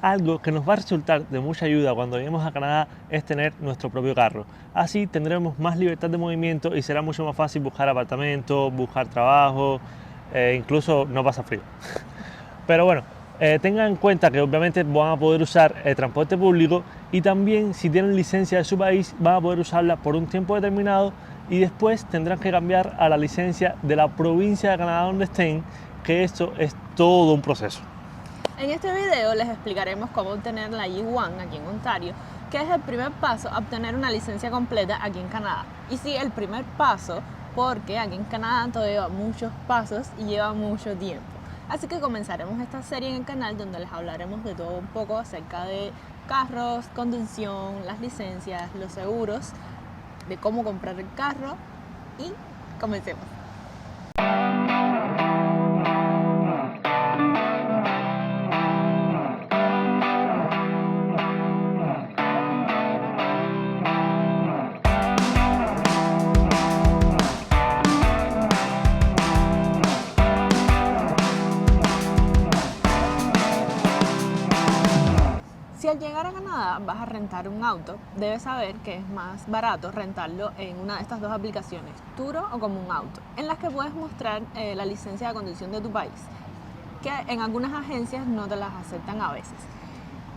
Algo que nos va a resultar de mucha ayuda cuando lleguemos a Canadá es tener nuestro propio carro. Así tendremos más libertad de movimiento y será mucho más fácil buscar apartamentos, buscar trabajo, incluso no pasa frío. Pero bueno, tengan en cuenta que obviamente van a poder usar el transporte público y también si tienen licencia de su país van a poder usarla por un tiempo determinado y después tendrán que cambiar a la licencia de la provincia de Canadá donde estén, que esto es todo un proceso. En este video les explicaremos cómo obtener la G1 aquí en Ontario, que es el primer paso a obtener una licencia completa aquí en Canadá. Y sí, el primer paso, porque aquí en Canadá todo lleva muchos pasos y lleva mucho tiempo. Así que comenzaremos esta serie en el canal donde les hablaremos de todo un poco acerca de carros, conducción, las licencias, los seguros, de cómo comprar el carro y comencemos. Si al llegar a Canadá vas a rentar un auto, debes saber que es más barato rentarlo en una de estas dos aplicaciones, Turo o Como un Auto, en las que puedes mostrar la licencia de conducción de tu país, que en algunas agencias no te las aceptan a veces.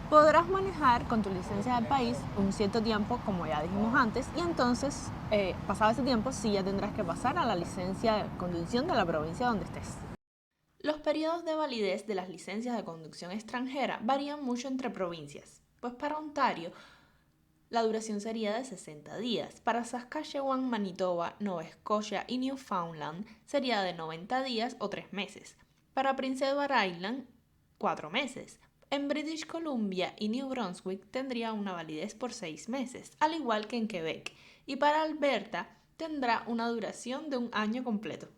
Podrás manejar con tu licencia del país un cierto tiempo, como ya dijimos antes, y entonces, pasado ese tiempo, sí ya tendrás que pasar a la licencia de conducción de la provincia donde estés. Los periodos de validez de las licencias de conducción extranjera varían mucho entre provincias, pues para Ontario la duración sería de 60 días, para Saskatchewan, Manitoba, Nueva Escocia y Newfoundland sería de 90 días o 3 meses, para Prince Edward Island 4 meses, en British Columbia y New Brunswick tendría una validez por 6 meses, al igual que en Quebec, y para Alberta tendrá una duración de un año completo.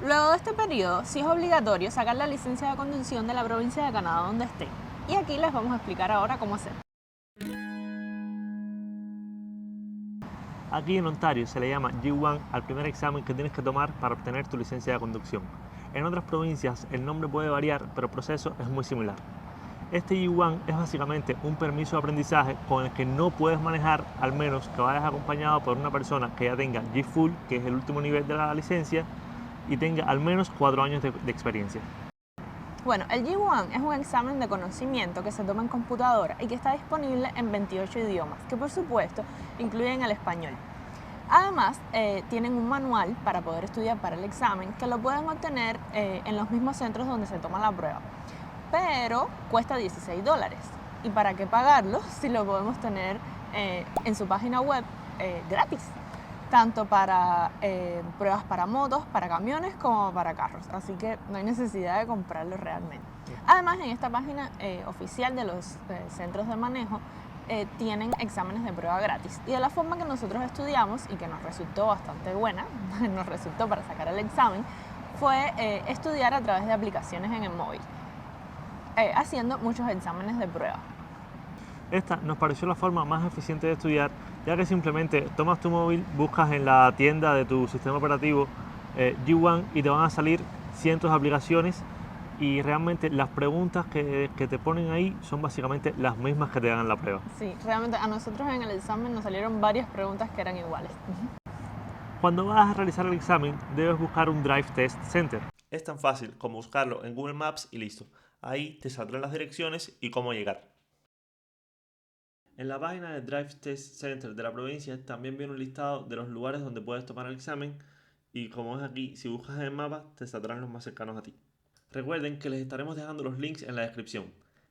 Luego de este periodo, sí es obligatorio sacar la licencia de conducción de la provincia de Canadá donde esté. Y aquí les vamos a explicar ahora cómo hacer. Aquí en Ontario se le llama G1 al primer examen que tienes que tomar para obtener tu licencia de conducción. En otras provincias el nombre puede variar, pero el proceso es muy similar. Este G1 es básicamente un permiso de aprendizaje con el que no puedes manejar, al menos que vayas acompañado por una persona que ya tenga G Full, que es el último nivel de la licencia, y tenga al menos 4 años de experiencia. Bueno, el G1 es un examen de conocimiento que se toma en computadora y que está disponible en 28 idiomas, que por supuesto incluyen el español. Además, tienen un manual para poder estudiar para el examen que lo pueden obtener en los mismos centros donde se toma la prueba, pero cuesta $16. ¿Y para qué pagarlo si lo podemos tener en su página web gratis? Tanto para pruebas para motos, para camiones, como para carros. Así que no hay necesidad de comprarlo realmente. Además, en esta página oficial de los centros de manejo, tienen exámenes de prueba gratis. Y de la forma que nosotros estudiamos, y que nos resultó bastante buena, nos resultó para sacar el examen, fue estudiar a través de aplicaciones en el móvil, haciendo muchos exámenes de prueba. Esta nos pareció la forma más eficiente de estudiar, ya que simplemente tomas tu móvil, buscas en la tienda de tu sistema operativo G1 y te van a salir cientos de aplicaciones y realmente las preguntas que te ponen ahí son básicamente las mismas que te dan en la prueba. Sí, realmente a nosotros en el examen nos salieron varias preguntas que eran iguales. Cuando vas a realizar el examen, debes buscar un Drive Test Center. Es tan fácil como buscarlo en Google Maps y listo. Ahí te saldrán las direcciones y cómo llegar. En la página del Drive Test Center de la provincia también viene un listado de los lugares donde puedes tomar el examen y como es aquí, si buscas en el mapa te saldrán los más cercanos a ti. Recuerden que les estaremos dejando los links en la descripción.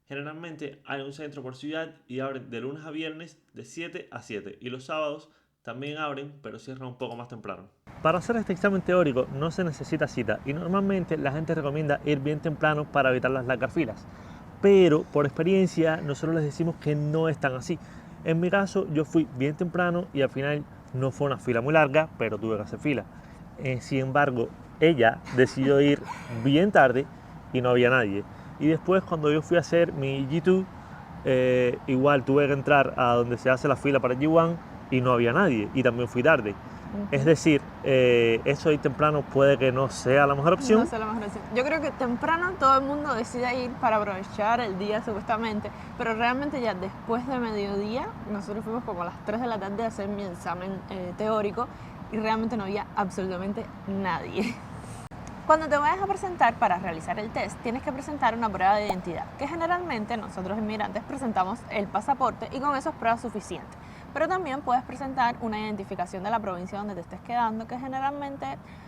Generalmente hay un centro por ciudad y abren de lunes a viernes de 7 a 7 y los sábados también abren pero cierran un poco más temprano. Para hacer este examen teórico no se necesita cita y normalmente la gente recomienda ir bien temprano para evitar las largas filas. Pero por experiencia nosotros les decimos que no es tan así. En mi caso yo fui bien temprano y al final no fue una fila muy larga, pero tuve que hacer fila. Sin embargo, ella decidió ir bien tarde y no había nadie. Y después cuando yo fui a hacer mi G2, igual tuve que entrar a donde se hace la fila para G1 y no había nadie y también fui tarde. Es decir, eso de ir temprano puede que no sea la mejor opción. No sé la mejor opción. Yo creo que temprano todo el mundo decide ir para aprovechar el día supuestamente, pero realmente ya después de mediodía, nosotros fuimos como a las 3 de la tarde a hacer mi examen teórico y realmente no había absolutamente nadie. Cuando te vayas a presentar para realizar el test, tienes que presentar una prueba de identidad, que generalmente nosotros inmigrantes presentamos el pasaporte y con eso es prueba suficiente. Pero también puedes presentar una identificación de la provincia donde te estés quedando, que generalmente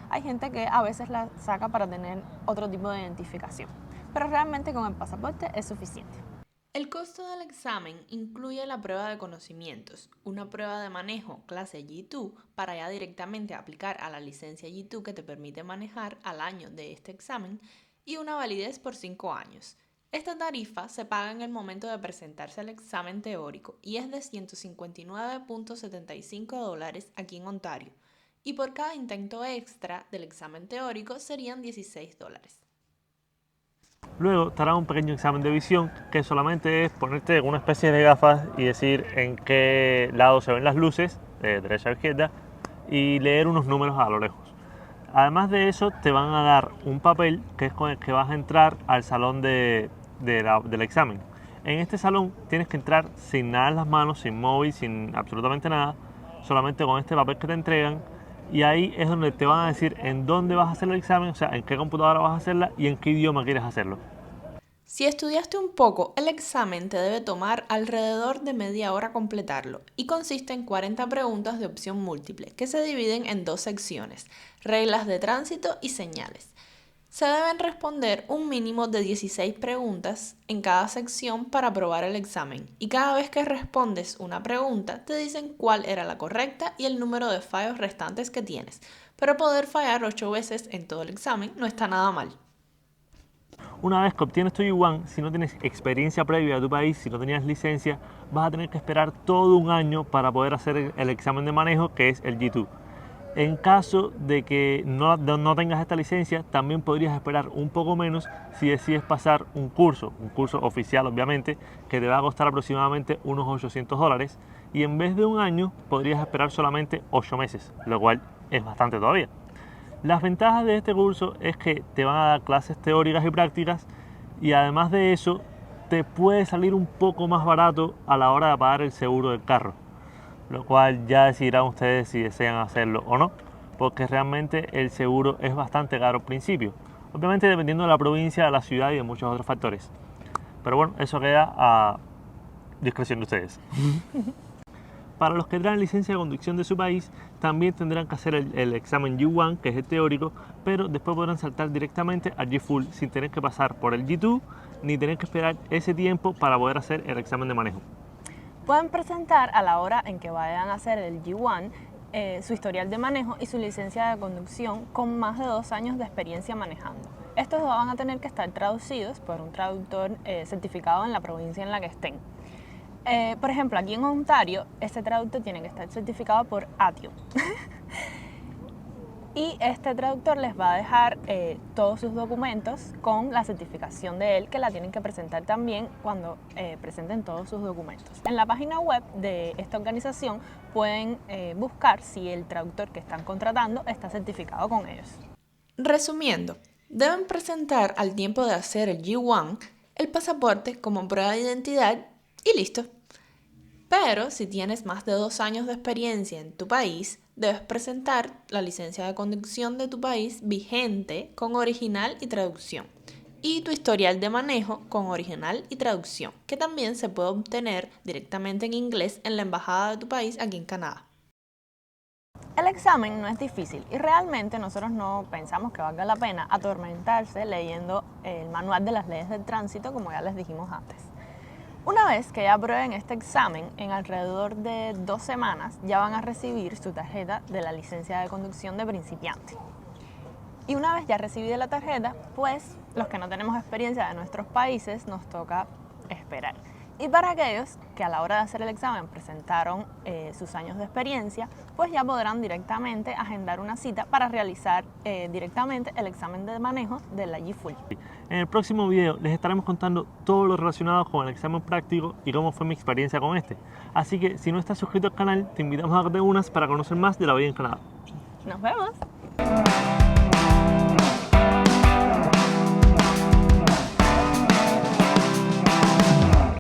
hay gente que a veces la saca para tener otro tipo de identificación. Pero realmente con el pasaporte es suficiente. El costo del examen incluye la prueba de conocimientos, una prueba de manejo clase G2 para ya directamente aplicar a la licencia G2 que te permite manejar al año de este examen y una validez por 5 años. Esta tarifa se paga en el momento de presentarse al examen teórico y es de $159.75 aquí en Ontario, y por cada intento extra del examen teórico serían $16. Luego te hará un pequeño examen de visión que solamente es ponerte una especie de gafas y decir en qué lado se ven las luces, de derecha a izquierda, y leer unos números a lo lejos. Además de eso te van a dar un papel que es con el que vas a entrar al salón del examen. En este salón tienes que entrar sin nada en las manos, sin móvil, sin absolutamente nada, solamente con este papel que te entregan, y ahí es donde te van a decir en dónde vas a hacer el examen, o sea, en qué computadora vas a hacerla y en qué idioma quieres hacerlo. Si estudiaste un poco, el examen te debe tomar alrededor de media hora completarlo y consiste en 40 preguntas de opción múltiple que se dividen en 2 secciones, reglas de tránsito y señales. Se deben responder un mínimo de 16 preguntas en cada sección para aprobar el examen y cada vez que respondes una pregunta te dicen cuál era la correcta y el número de fallos restantes que tienes, pero poder fallar 8 veces en todo el examen no está nada mal. Una vez que obtienes tu G1, si no tienes experiencia previa de tu país, si no tenías licencia, vas a tener que esperar todo un año para poder hacer el examen de manejo, que es el G2. En caso de que no tengas esta licencia, también podrías esperar un poco menos si decides pasar un curso oficial obviamente, que te va a costar aproximadamente unos $800, y en vez de un año podrías esperar solamente 8 meses, lo cual es bastante todavía. Las ventajas de este curso es que te van a dar clases teóricas y prácticas, y además de eso te puede salir un poco más barato a la hora de pagar el seguro del carro, lo cual ya decidirán ustedes si desean hacerlo o no, porque realmente el seguro es bastante caro al principio, obviamente dependiendo de la provincia, de la ciudad y de muchos otros factores, pero bueno, eso queda a discreción de ustedes. Para los que traen licencia de conducción de su país, también tendrán que hacer el examen G1, que es el teórico, pero después podrán saltar directamente al G-Full sin tener que pasar por el G2 ni tener que esperar ese tiempo para poder hacer el examen de manejo. Pueden presentar a la hora en que vayan a hacer el G1 su historial de manejo y su licencia de conducción con más de 2 años de experiencia manejando. Estos van a tener que estar traducidos por un traductor certificado en la provincia en la que estén. Por ejemplo, aquí en Ontario, este traductor tiene que estar certificado por ATIO. Y este traductor les va a dejar todos sus documentos con la certificación de él, que la tienen que presentar también cuando presenten todos sus documentos. En la página web de esta organización pueden buscar si el traductor que están contratando está certificado con ellos. Resumiendo, deben presentar al tiempo de hacer el G1 el pasaporte como prueba de identidad y listo. Pero si tienes más de 2 años de experiencia en tu país, debes presentar la licencia de conducción de tu país vigente con original y traducción, y tu historial de manejo con original y traducción, que también se puede obtener directamente en inglés en la embajada de tu país aquí en Canadá. El examen no es difícil y realmente nosotros no pensamos que valga la pena atormentarse leyendo el manual de las leyes del tránsito, como ya les dijimos antes. Una vez que ya aprueben este examen, en alrededor de 2 semanas ya van a recibir su tarjeta de la licencia de conducción de principiante. Y una vez ya recibida la tarjeta, pues los que no tenemos experiencia de nuestros países nos toca esperar. Y para aquellos que a la hora de hacer el examen presentaron sus años de experiencia, pues ya podrán directamente agendar una cita para realizar directamente el examen de manejo de la G Full. En el próximo video les estaremos contando todo lo relacionado con el examen práctico y cómo fue mi experiencia con este. Así que si no estás suscrito al canal, te invitamos a darte unas para conocer más de la vida en Canadá. ¡Nos vemos!